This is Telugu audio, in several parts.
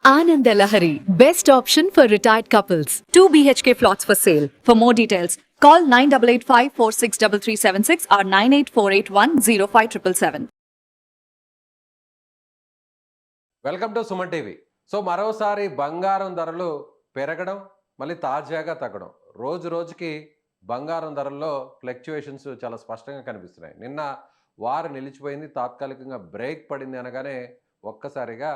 Anand Lahari, best option for retired couples. 2 BHK plots for sale. For more details, call 9885463376 or 98481057777. Welcome to Suman TV. So మరోసారి బంగారం ధరలు పెరగడం, మళ్ళీ తాజాగా తగ్గడం. రోజు రోజుకి బంగారం ధరల్లో ఫ్లక్చువేషన్స్ చాలా స్పష్టంగా కనిపిస్తున్నాయి. నిన్న వారు నిలిచిపోయింది, తాత్కాలికంగా బ్రేక్ పడింది అనగానే ఒక్కసారిగా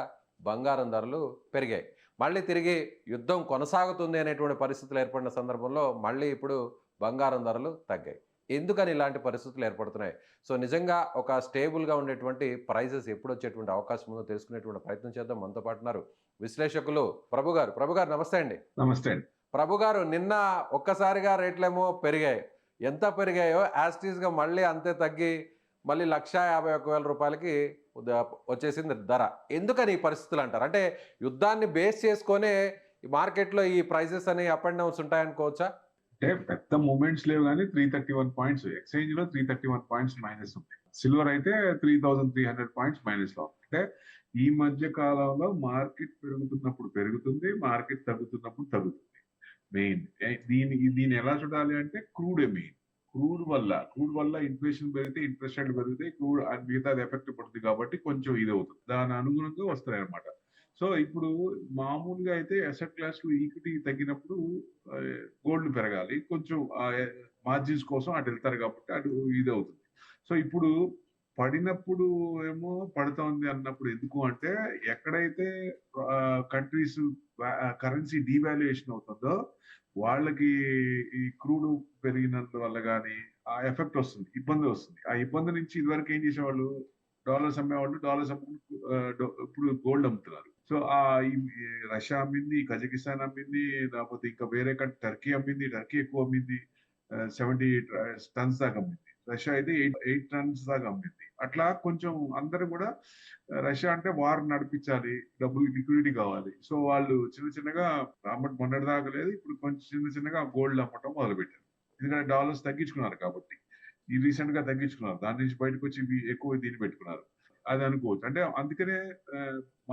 బంగారం ధరలు పెరిగాయి. మళ్ళీ తిరిగి యుద్ధం కొనసాగుతుంది అనేటువంటి పరిస్థితులు ఏర్పడిన సందర్భంలో మళ్ళీ ఇప్పుడు బంగారం ధరలు తగ్గాయి. ఎందుకని ఇలాంటి పరిస్థితులు ఏర్పడుతున్నాయి? సో నిజంగా ఒక స్టేబుల్గా ఉండేటువంటి ప్రైజెస్ ఎప్పుడు వచ్చేటువంటి అవకాశం ఉందో తెలుసుకునేటువంటి ప్రయత్నం చేద్దాం. మనతో పాటున్నారు విశ్లేషకులు ప్రభు గారు నమస్తే అండి. నమస్తే అండి. ప్రభు గారు, నిన్న ఒక్కసారిగా రేట్లేమో పెరిగాయి. ఎంత పెరిగాయో యాస్టీస్గా మళ్ళీ అంతే తగ్గి మళ్ళీ 1,51,000 రూపాయలకి వచ్చేసింది ధర. ఎందుకని ఈ పరిస్థితులు అంటారు? అంటే యుద్ధాన్ని బేస్ చేసుకొనే ఈ మార్కెట్లో ఈ ప్రైజెస్ అని అప్ అండ్ డౌన్స్ ఉంటాయనుకోవచ్చా? అంటే పెద్ద మూమెంట్స్ లేవు కానీ 331 పాయింట్స్ ఎక్స్చేంజ్ లో 331 పాయింట్స్ మైనస్ ఉంది. సిల్వర్ అయితే 3,300 పాయింట్స్ మైనస్ లో. అంటే ఈ మధ్య కాలంలో మార్కెట్ పెరుగుతున్నప్పుడు పెరుగుతుంది, మార్కెట్ తగ్గుతున్నప్పుడు తగ్గుతుంది. మెయిన్ దీన్ని ఎలా చూడాలి అంటే క్రూడే మెయిన్. క్రూడ్ వల్ల ఇన్ఫ్లేషన్ పెరిగితే ఇంట్రెస్ట్ రేట్లు పెరుగుతాయి, క్రూడ్ అండ్ మిగతా ఎఫెక్ట్ పడుతుంది కాబట్టి కొంచెం ఇది అవుతుంది, దాని అనుగుణంగా వస్తాయి అన్నమాట. సో ఇప్పుడు మామూలుగా అయితే అసెట్ క్లాస్ ఈక్విటీ తగ్గినప్పుడు గోల్డ్ పెరగాలి, కొంచెం మార్జిన్స్ కోసం అటు వెళ్తారు కాబట్టి అటు ఇది అవుతుంది. సో ఇప్పుడు పడినప్పుడు ఏమో పడుతోంది అన్నప్పుడు ఎందుకు అంటే ఎక్కడైతే కంట్రీస్ కరెన్సీ డీవాల్యుయేషన్ అవుతుందో వాళ్ళకి ఈ క్రూడ్ పెరిగినందువల్ల కానీ ఆ ఎఫెక్ట్ వస్తుంది, ఇబ్బంది వస్తుంది. ఆ ఇబ్బంది నుంచి ఇదివరకు ఏం చేసేవాళ్ళు, డాలర్స్ అమ్మేవాళ్ళు, డాలర్స్ ఇప్పుడు గోల్డ్ అమ్ముతున్నారు. సో రష్యా అమ్మింది, కజకిస్తాన్ అమ్మింది, లేకపోతే ఇంకా వేరే టర్కీ అమ్మింది. టర్కీ ఎక్కువ అమ్మింది, 70 టన్స్ దాకా అమ్మింది. రష్యా అయితే 8 టన్స్ దాకా అమ్మింది. అట్లా కొంచెం అందరూ కూడా రష్యా అంటే వార్ నడిపించాలి, డబ్బులు లిక్విడిటీ కావాలి. సో వాళ్ళు చిన్నగా మొన్నటి దాకా లేదు, ఇప్పుడు కొంచెం చిన్నగా గోల్డ్ అమ్మటం మొదలుపెట్టారు. ఎందుకంటే డాలర్స్ తగ్గించుకున్నారు కాబట్టి. ఈ రీసెంట్ గా తగ్గించుకున్నారు, దాని నుంచి బయటకు వచ్చి ఎక్కువ దీన్ని పెట్టుకున్నారు, అది అనుకోవచ్చు. అంటే అందుకనే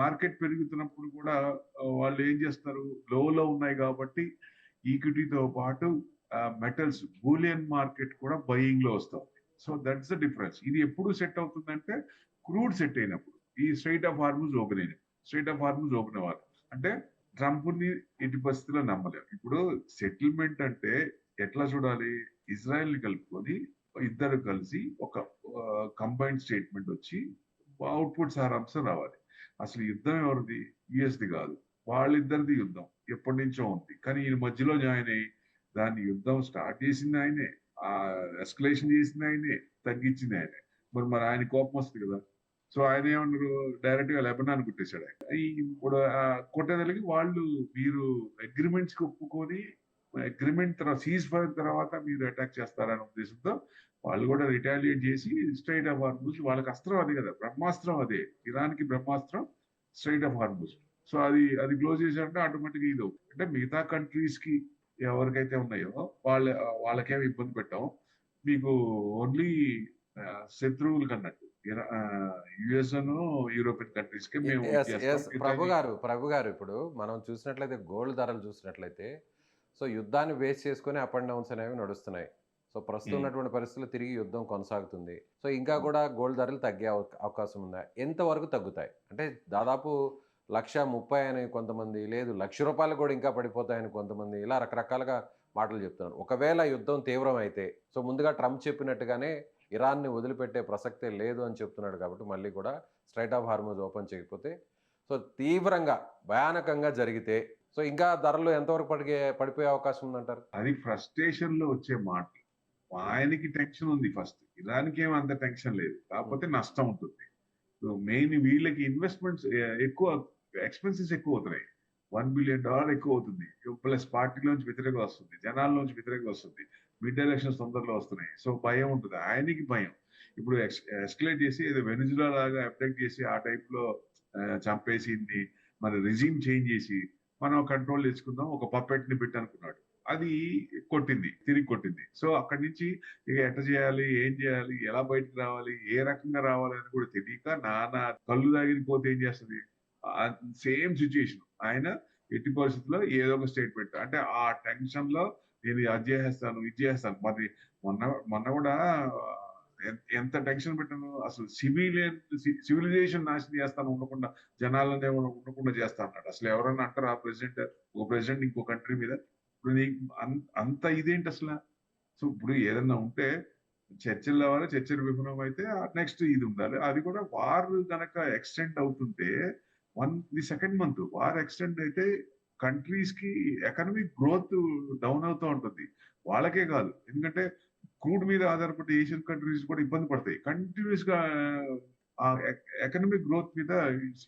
మార్కెట్ పెరుగుతున్నప్పుడు కూడా వాళ్ళు ఏం చేస్తారు, లోలో ఉన్నాయి కాబట్టి ఈక్విటీతో పాటు మెటల్స్ బూలియన్ మార్కెట్ కూడా బయింగ్ లో వస్తాం. So that's the difference. ఇది ఎప్పుడు సెట్ అవుతుందంటే క్రూడ్ సెట్ అయినప్పుడు, ఈ స్ట్రైట్ ఆఫ్ హార్మూజ్ ఓపెన్ అయినప్పుడు. స్ట్రైట్ ఆఫ్ హార్మూజ్ ఓపెన్ అవ్వాలి అంటే ట్రంప్ ని ఎట్టి పరిస్థితుల్లో నమ్మలేము. ఇప్పుడు సెటిల్మెంట్ అంటే ఎట్లా చూడాలి, ఇజ్రాయెల్ ని కలుపుకొని ఇద్దరు కలిసి ఒక కంబైన్డ్ స్టేట్మెంట్ వచ్చి అవుట్పుట్ సారాంశం రావాలి. అసలు యుద్ధం ఎవరిది, యుఎస్ది కాదు, వాళ్ళిద్దరిది యుద్ధం ఎప్పటి నుంచో ఉంది. కానీ ఈ మధ్యలో జాయిన్ అయ్యి దాన్ని యుద్ధం స్టార్ట్ చేసింది ఆయనే, ఆ ఎస్కలేషన్ చేసింది ఆయనే, తగ్గించింది ఆయనే. మరి ఆయన కోపం వస్తుంది కదా. సో ఆయన ఏమన్నారు, డైరెక్ట్ గా లెబనాన్ కొట్టేశాడు. ఇప్పుడు కొట్టేదానికి వాళ్ళు మీరు అగ్రిమెంట్స్ కి ఒప్పుకొని అగ్రిమెంట్ తర్వాత సీజ్ ఫైర్ తర్వాత మీరు అటాక్ చేస్తారనే ఉద్దేశంతో వాళ్ళు కూడా రిటాలియేట్ చేసి స్ట్రైట్ ఆఫ్ హార్మూజ్, వాళ్ళకి అస్త్రం అది కదా, బ్రహ్మాస్త్రం అదే, ఇరాన్ కి బ్రహ్మాస్త్రం స్ట్రైట్ ఆఫ్ హార్మూజ్. సో అది క్లోజ్ చేశారంటే ఆటోమేటిక్ ఇది అంటే మిగతా కంట్రీస్ కి ఎవరికైతే ఉన్నాయో వాళ్ళకేమి ఇబ్బంది పెట్టాం, మీకు ఓన్లీ శత్రువులు కన్నట్టు యుఎస్ యూరోపియన్ కంట్రీస్ కి మేము ప్రభు గారు ఇప్పుడు మనం చూసినట్లయితే గోల్డ్ ధరలు చూసినట్లయితే సో యుద్ధాన్ని బేస్ చేసుకుని అప్ అండ్ డౌన్స్ అనేవి నడుస్తున్నాయి. సో ప్రస్తుతం ఉన్నటువంటి పరిస్థితుల్లో తిరిగి యుద్ధం కొనసాగుతుంది. సో ఇంకా కూడా గోల్డ్ ధరలు తగ్గే అవకాశం ఉందా? ఎంతవరకు తగ్గుతాయి? అంటే దాదాపు 1,30,000 అని కొంతమంది, లేదు 1,00,000 రూపాయలు కూడా ఇంకా పడిపోతాయని కొంతమంది, ఇలా రకరకాలుగా మాటలు చెప్తున్నారు. ఒకవేళ యుద్ధం తీవ్రమైతే, సో ముందుగా ట్రంప్ చెప్పినట్టుగానే ఇరాన్ని వదిలిపెట్టే ప్రసక్తే లేదు అని చెప్తున్నాడు కాబట్టి మళ్ళీ కూడా స్ట్రైట్ ఆఫ్ హార్మూజ్ ఓపెన్ చేయకపోతే, సో తీవ్రంగా భయానకంగా జరిగితే సో ఇంకా ధరలు ఎంతవరకు పడిపోయే అవకాశం ఉందంటారు? అది ఫ్రస్ట్రేషన్ లో వచ్చే మాట. ఆయనకి టెన్షన్ ఉంది, ఫస్ట్ ఇరాన్కి ఏం అంత టెన్షన్ లేదు, కాకపోతే నష్టం ఉంటుంది. సో మెయిన్ వీళ్ళకి ఇన్వెస్ట్మెంట్స్ ఎక్కువ, ఎక్స్పెన్సెస్ ఎక్కువ అవుతున్నాయి. $1 బిలియన్ ఎక్కువ అవుతుంది. ప్లస్ పార్టీలోంచి వ్యతిరేకత వస్తుంది, జనాల్లోంచి వ్యతిరేకత వస్తుంది, మిడ్ ఎలక్షన్స్ తొందరలో వస్తున్నాయి. సో భయం ఉంటుంది, ఆయనకి భయం. ఇప్పుడు ఎస్కలేట్ చేసి ఏదో వెనిజులా లాగా అబ్డక్ట్ చేసి ఆ టైప్ లో చంపేసింది, మన రిజీమ్ చేంజ్ చేసి మనం కంట్రోల్ తెచ్చుకుందాం, ఒక పప్పెట్ ని పెట్టి అనుకున్నాడు, అది తిరిగి కొట్టింది. సో అక్కడి నుంచి ఇక ఎట్ట చేయాలి, ఏం చేయాలి, ఎలా బయటకు రావాలి, ఏ రకంగా రావాలి అని కూడా తెలియక నానా కళ్ళు తాగిన పోతే ఏం చేస్తుంది, సేమ్ సిచ్యుయేషన్. ఆయన ఎట్టి పరిస్థితుల్లో ఏదో ఒక స్టేట్మెంట్ అంటే ఆ టెన్షన్ లో నేను అది చేసేస్తాను ఇది చేస్తాను. మరి మొన్న మొన్న కూడా ఎంత టెన్షన్ పెట్టాను అసలు. సివిలైజేషన్ నాశనం చేస్తాను, ఉండకుండా జనాలనే ఉండకుండా చేస్తా అన్నాడు. అసలు ఎవరన్నా అంటారు ఆ ప్రెసిడెంట్, ఒక ప్రెసిడెంట్ ఇంకో కంట్రీ మీద? ఇప్పుడు నీకు అంత ఇదేంటి అసలు? సో ఇప్పుడు ఏదన్నా ఉంటే చర్చల ద్వారా చర్చలు విఫలం అయితే నెక్స్ట్ ఇది ఉండాలి. అది కూడా వార్ గనక ఎక్స్టెండ్ అవుతుంటే the second month war extend అయితే కంట్రీస్ కి ఎకనామిక్ గ్రోత్ డౌన్ అవుతూ ఉంటుంది. వాళ్ళకే కాదు, ఎందుకంటే క్రూడ్ మీద ఆధారపడి ఏషియన్ కంట్రీస్ కూడా ఇబ్బంది పడతాయి. కంటిన్యూస్ గా ఆ ఎకనామిక్ గ్రోత్ మీద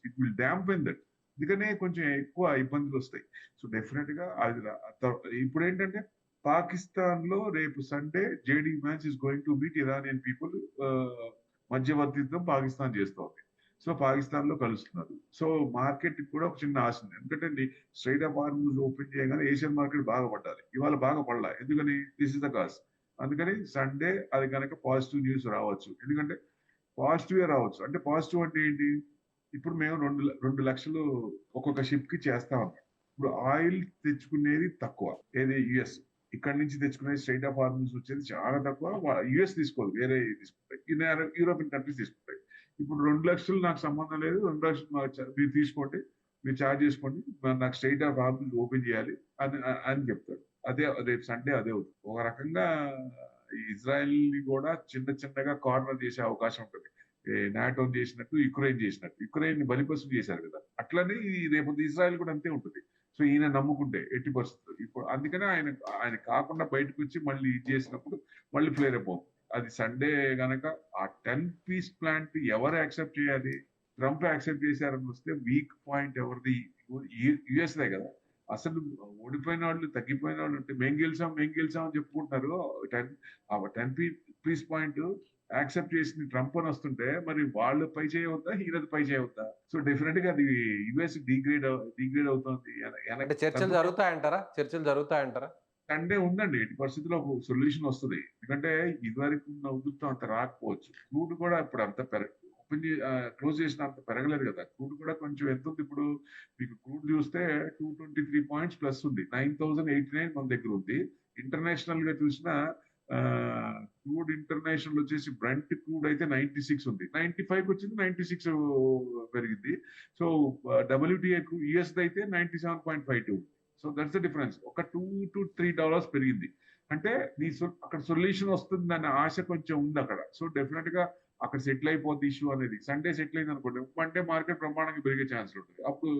ఇట్ విల్ డాంపెన్ దట్. అందుకనే కొంచెం ఎక్కువ ఇబ్బందులు వస్తాయి. సో డెఫినెట్ గా అది ఇప్పుడు ఏంటంటే పాకిస్తాన్ లో రేపు Sunday JD match is going to meet Iranian people. మధ్యవర్తిత్వం పాకిస్తాన్ చేస్తోంది. సో పాకిస్తాన్ లో కలుస్తున్నారు. సో మార్కెట్ కూడా ఒక చిన్న ఆశ ఉంది. ఎందుకంటే స్ట్రైట్ ఆఫ్ హార్మూజ్ ఓపెన్ చేయగానే ఏషియన్ మార్కెట్ బాగా పడ్డాలి. ఇవాళ బాగా పడలా, ఎందుకని? This is the cause. అందుకని సండే అది కనుక పాజిటివ్ న్యూస్ రావచ్చు. ఎందుకంటే పాజిటివ్ రావచ్చు. అంటే పాజిటివ్ అంటే ఏంటి? ఇప్పుడు మేము 2 లక్షలు ఒక్కొక్క షిప్ కి చేస్తా ఉన్నాం. ఇప్పుడు ఆయిల్ తెచ్చుకునేది తక్కువ, ఏది యుఎస్. ఇక్కడ నుంచి తెచ్చుకునేది స్ట్రైట్ ఆఫ్ హార్మూజ్ వచ్చేది చాలా తక్కువ. యుఎస్ తీసుకోదు, వేరే తీసుకుంటాయి, యూరోపియన్ కంట్రీస్ తీసుకుంటాయి. ఇప్పుడు 2 లక్షలు నాకు సంబంధం లేదు, 2 లక్షలు మీరు తీసుకోండి, మీరు ఛార్జ్ చేసుకోండి, నాకు స్ట్రైట్ ఆఫ్ హార్మూజ్ ఓపెన్ చేయాలి అని చెప్తాడు. అదే రేపు సండే అదే అవుతుంది. ఒక రకంగా ఇజ్రాయెల్ ని కూడా చిన్నగా కార్నర్ చేసే అవకాశం ఉంటుంది. నాటో చేసినట్టు యుక్రెయిన్ చేసినట్టు. యుక్రెయిన్ ని బలిపశువు చేశారు కదా, అట్లనే ఈ రేపు ఇజ్రాయెల్ కూడా అంతే ఉంటుంది. సో ఈయన నమ్ముకుంటే ఎట్టి పరిస్థితులు ఇప్పుడు అందుకనే ఆయన కాకుండా బయటకు వచ్చి మళ్ళీ ఇది చేసినప్పుడు మళ్ళీ ఫ్లేర్ అప్ అవుతుంది. అది సండే గనక ఆ 10 పీస్ ప్లాంట్ ఎవరు యాక్సెప్ట్ చేయాలి? ట్రంప్ యాక్సెప్ట్ చేశారని వస్తే వీక్ పాయింట్ ఎవరిది? యుఎస్దే కదా. అసలు ఓడిపోయిన వాళ్ళు, తగ్గిపోయిన వాళ్ళు అంటే మేము గెలిచాం అని చెప్పుకుంటున్నారు. 10 పీస్ పాయింట్ యాక్సెప్ట్ చేసింది ట్రంప్ అని వస్తుంటే మరి వాళ్ళు పై చేయవద్దా, ఈయనది పై చేయవద్దా? సో డెఫినెట్ గా అది యుఎస్ డిగ్రేడ్ అవుతుంది. అంటే చర్చలు జరుగుతాయంటారా? సండే ఉందండి, ఎట్టి పరిస్థితుల్లో ఒక సొల్యూషన్ వస్తుంది. ఎందుకంటే ఇదివరకు ఉన్న ఉధృతం అంత రాకపోవచ్చు. క్రూడ్ కూడా ఇప్పుడు అంత క్లోజ్ చేసిన అంత పెరగలేదు కదా. క్రూడ్ కూడా కొంచెం ఎంత ఉంది ఇప్పుడు? మీకు క్రూడ్ చూస్తే 223 పాయింట్స్ ప్లస్ ఉంది. 9089 మన దగ్గర ఉంది. ఇంటర్నేషనల్ గా చూసినా క్రూడ్ ఇంటర్నేషనల్ వచ్చేసి బ్రెంట్ క్రూడ్ అయితే 96 ఉంది, 95 వచ్చింది, 96 పెరిగింది. సో WTI యుఎస్ అయితే 97.52. So that's the difference. ఒక $2 to $3 పెరిగింది. అంటే అక్కడ సొల్యూషన్ వస్తుందన్న ఆశ కొంచెం ఉంది అక్కడ. సో డెఫినెట్ గా అక్కడ సెటిల్ అయిపోద్ది ఇష్యూ అనేది. సండే సెటిల్ అయింది అనుకోండి, మండే మార్కెట్ బ్రహ్మాండంగా పెరిగే ఛాన్స్ ఉంటుంది. అప్పుడు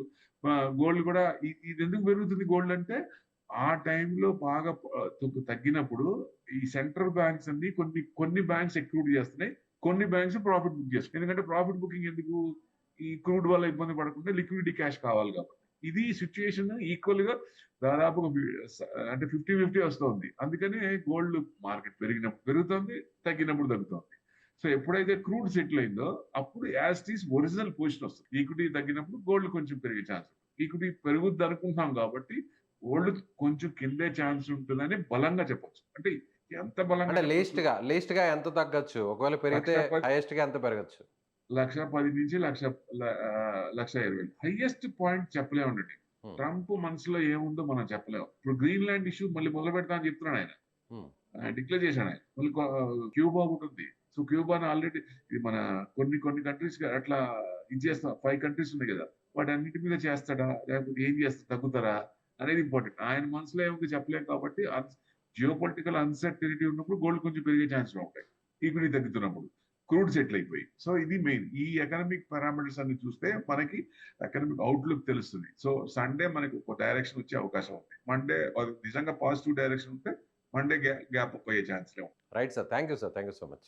గోల్డ్ కూడా ఇది ఎందుకు పెరుగుతుంది గోల్డ్ అంటే ఆ టైంలో బాగా తగ్గినప్పుడు ఈ సెంట్రల్ బ్యాంక్స్ అన్ని కొన్ని బ్యాంక్స్ ఎక్రూడ్ చేస్తున్నాయి, కొన్ని బ్యాంక్స్ ప్రాఫిట్ బుక్ చేస్తున్నాయి. ఎందుకంటే ప్రాఫిట్ బుకింగ్ ఎందుకు? ఈ క్రూడ్ వల్ల ఇబ్బంది పడకుండా లిక్విడిటీ క్యాష్ కావాలి కాబట్టి. ఇది సిచ్యుయేషన్ ఈక్వల్ గా దాదాపు అంటే 50-50 వస్తుంది. అందుకనే గోల్డ్ మార్కెట్ పెరిగినప్పుడు పెరుగుతుంది, తగ్గినప్పుడు తగ్గుతుంది. సో ఎప్పుడైతే క్రూడ్ సెటిల్ అయిందో అప్పుడు యాజ్ ఈస్ ఒరిజినల్ పొజిషన్ వస్తుంది. ఈక్విటీ తగ్గినప్పుడు గోల్డ్ కొంచెం పెరిగే ఛాన్స్ ఉంటుంది. ఈక్విటీ పెరుగుద్ది అనుకుంటున్నాం కాబట్టి గోల్డ్ కొంచెం కిందే ఛాన్స్ ఉంటుందని బలంగా చెప్పొచ్చు. అంటే ఎంత బలంగా అంటే లీస్ట్ గా ఎంత తగ్గచ్చు? ఒకవేళ పెరిగితే హైయెస్ట్ గా ఎంత పెరగచ్చు? 1,10,000 నుంచి 1,20,000 హైయెస్ట్ పాయింట్ చెప్పలేమండి. ట్రంప్ మనసులో ఏముందో మనం చెప్పలేము. ఇప్పుడు గ్రీన్లాండ్ ఇష్యూ మళ్ళీ మొదలు పెడతా అని చెప్తున్నాడు ఆయన, డిక్లేర్ చేశాడు ఆయన. మళ్ళీ క్యూబా ఉంటుంది. సో క్యూబాని ఆల్రెడీ మన కొన్ని కంట్రీస్ అట్లా ఇది చేస్తా 5 కంట్రీస్ ఉన్నాయి కదా, వాటి అన్నిటి మీద చేస్తాడా లేకపోతే ఏం చేస్తా, తగ్గుతారా అనేది ఇంపార్టెంట్. ఆయన మనసులో ఏముంది చెప్పలేము కాబట్టి జియో పొలిటికల్ అన్సర్టనిటీ ఉన్నప్పుడు గోల్డ్ కొంచెం పెరిగే ఛాన్స్లు ఉంటాయి. ఈక్విటీ తగ్గుతున్నప్పుడు క్రూడ్ సెటిల్ అయిపోయి. సో ఇది మెయిన్. ఈ ఎకనామిక్ పారామీటర్స్ అన్ని చూస్తే మనకి ఎకనామిక్ అవుట్లుక్ తెలుస్తుంది. సో సండే మనకి ఒక డైరెక్షన్ వచ్చే అవకాశం ఉంది. మండే నిజంగా పాజిటివ్ డైరెక్షన్ ఉంటే మండే గ్యాప్ అప్ అయ్యే ఛాన్స్ లేవు. Right sir, thank you so much.